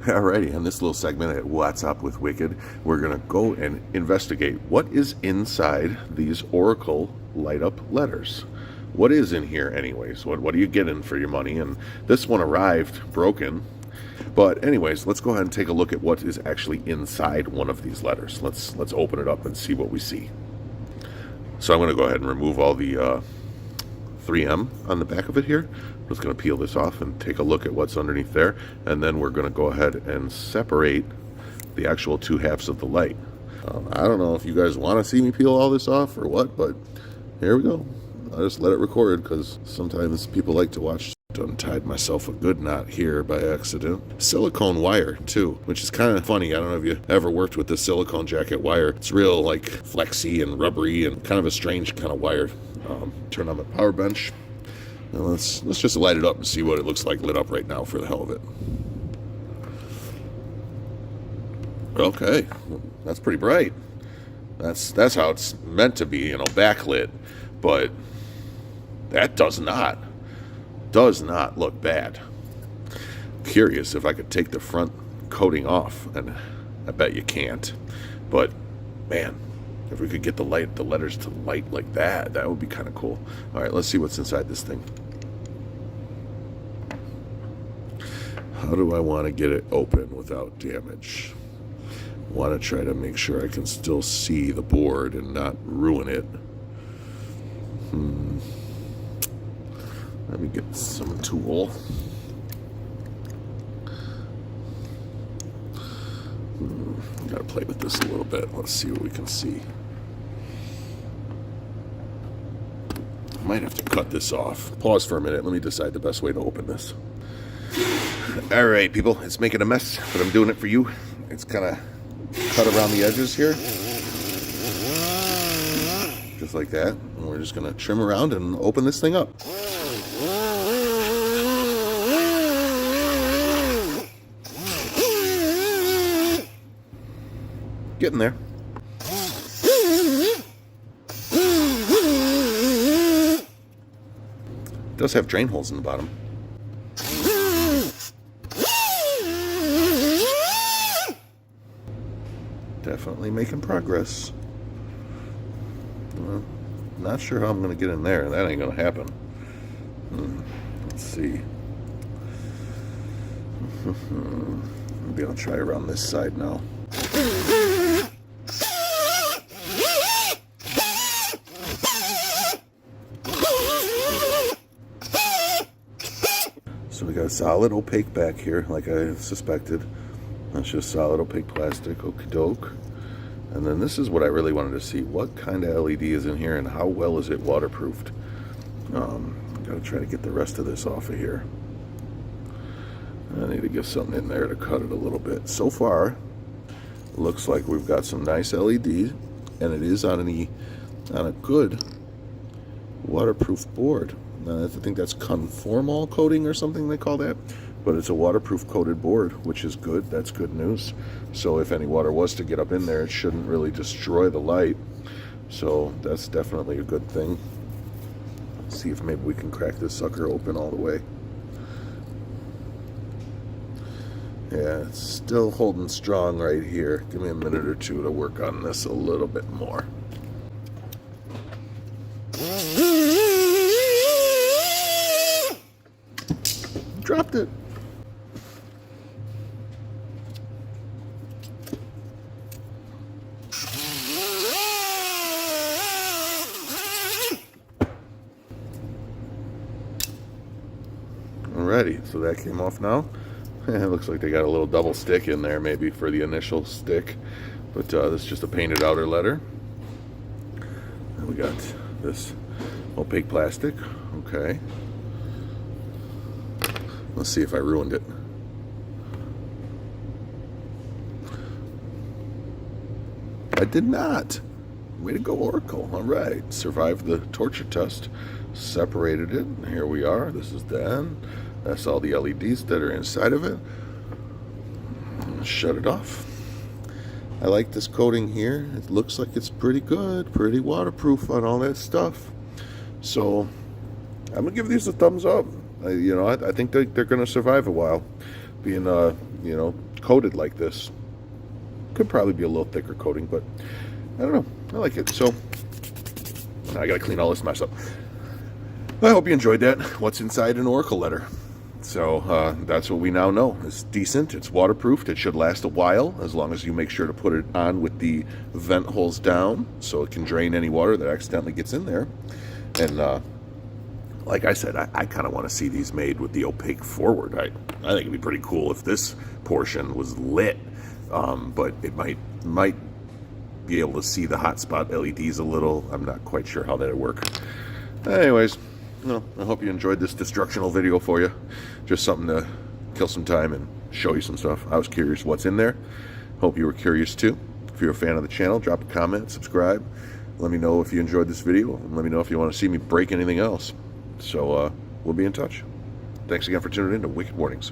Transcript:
Alrighty, in this little segment at What's Up with Wicked, we're going to go and investigate what is inside these Oracle light up letters. What is in here anyways? What are you getting for your money? And this one arrived broken. But anyways, let's go ahead and take a look at what is actually inside one of these letters. Let's open it up and see what we see. So I'm going to go ahead and remove all the 3M on the back of it here. I'm just going to peel this off and take a look at what's underneath there, and then we're going to go ahead and separate the actual two halves of the light. I don't know if you guys want to see me peel all this off or what, but here we go. I'll just let it record because sometimes people like to watch. Untied myself a good knot here by accident. Silicone wire too, which is kind of funny. I don't know if you ever worked with the silicone jacket wire. It's real like flexy and rubbery and kind of a strange kind of wire. Turn on the power bench. Now let's just light it up and see what it looks like lit up right now for the hell of it. Okay, that's pretty bright. That's how it's meant to be, you know, backlit. But that does not look bad. Curious if I could take the front coating off, and I bet you can't. But man, if we could get the letters to light like that, that would be kind of cool. All right, let's see what's inside this thing. How do I want to get it open without damage? I want to try to make sure I can still see the board and not ruin it. Let me get some tool. Gotta play with this a little bit. Let's see what we can see. Might have to cut this off. Pause for a minute. Let me decide the best way to open this. All right, people. It's making a mess, but I'm doing it for you. It's kind of cut around the edges here. Just like that. And we're just going to trim around and open this thing up. Getting there. It does have drain holes in the bottom. Definitely making progress. Well, not sure how I'm going to get in there. That ain't going to happen. Let's see. Maybe I'll try around this side now. So we got a solid opaque back here, like I suspected. That's just solid opaque plastic, okie doke. And then this is what I really wanted to see. What kind of LED is in here and how well is it waterproofed? Gotta try to get the rest of this off of here. I need to get something in there to cut it a little bit. So far, looks like we've got some nice LEDs, and it is on a good waterproof board. I think that's conformal coating or something they call that, but it's a waterproof coated board, which is good. That's good news. So if any water was to get up in there, it shouldn't really destroy the light. So that's definitely a good thing. Let's see if maybe we can crack this sucker open all the way. Yeah, it's still holding strong right here. Give me a minute or two to work on this a little bit more. Dropped it. Alrighty, so that came off now. It looks like they got a little double stick in there maybe for the initial stick, but this is just a painted outer letter. And we got this opaque plastic. Okay. Let's see if I ruined it. I did not. Way to go, Oracle. All right. Survived the torture test. Separated it. Here we are. This is the end. That's all the LEDs that are inside of it. Shut it off. I like this coating here. It looks like it's pretty good. Pretty waterproof on all that stuff. So I'm going to give these a thumbs up. I think they're going to survive a while. Being, coated like this. Could probably be a little thicker coating, but I don't know. I like it. So now I got to clean all this mess up. I hope you enjoyed that. What's inside an Oracle letter? So that's what we now know. It's decent. It's waterproofed. It should last a while, as long as you make sure to put it on with the vent holes down so it can drain any water that accidentally gets in there. And like I said, I kind of want to see these made with the opaque forward. I think it'd be pretty cool if this portion was lit, but it might be able to see the hotspot LEDs a little. I'm not quite sure how that would work. Anyways, well, I hope you enjoyed this destructional video for you. Just something to kill some time and show you some stuff. I was curious what's in there. Hope you were curious too. If you're a fan of the channel, drop a comment, subscribe. Let me know if you enjoyed this video, and let me know if you want to see me break anything else. So we'll be in touch. Thanks again for tuning in to Wicked Warnings.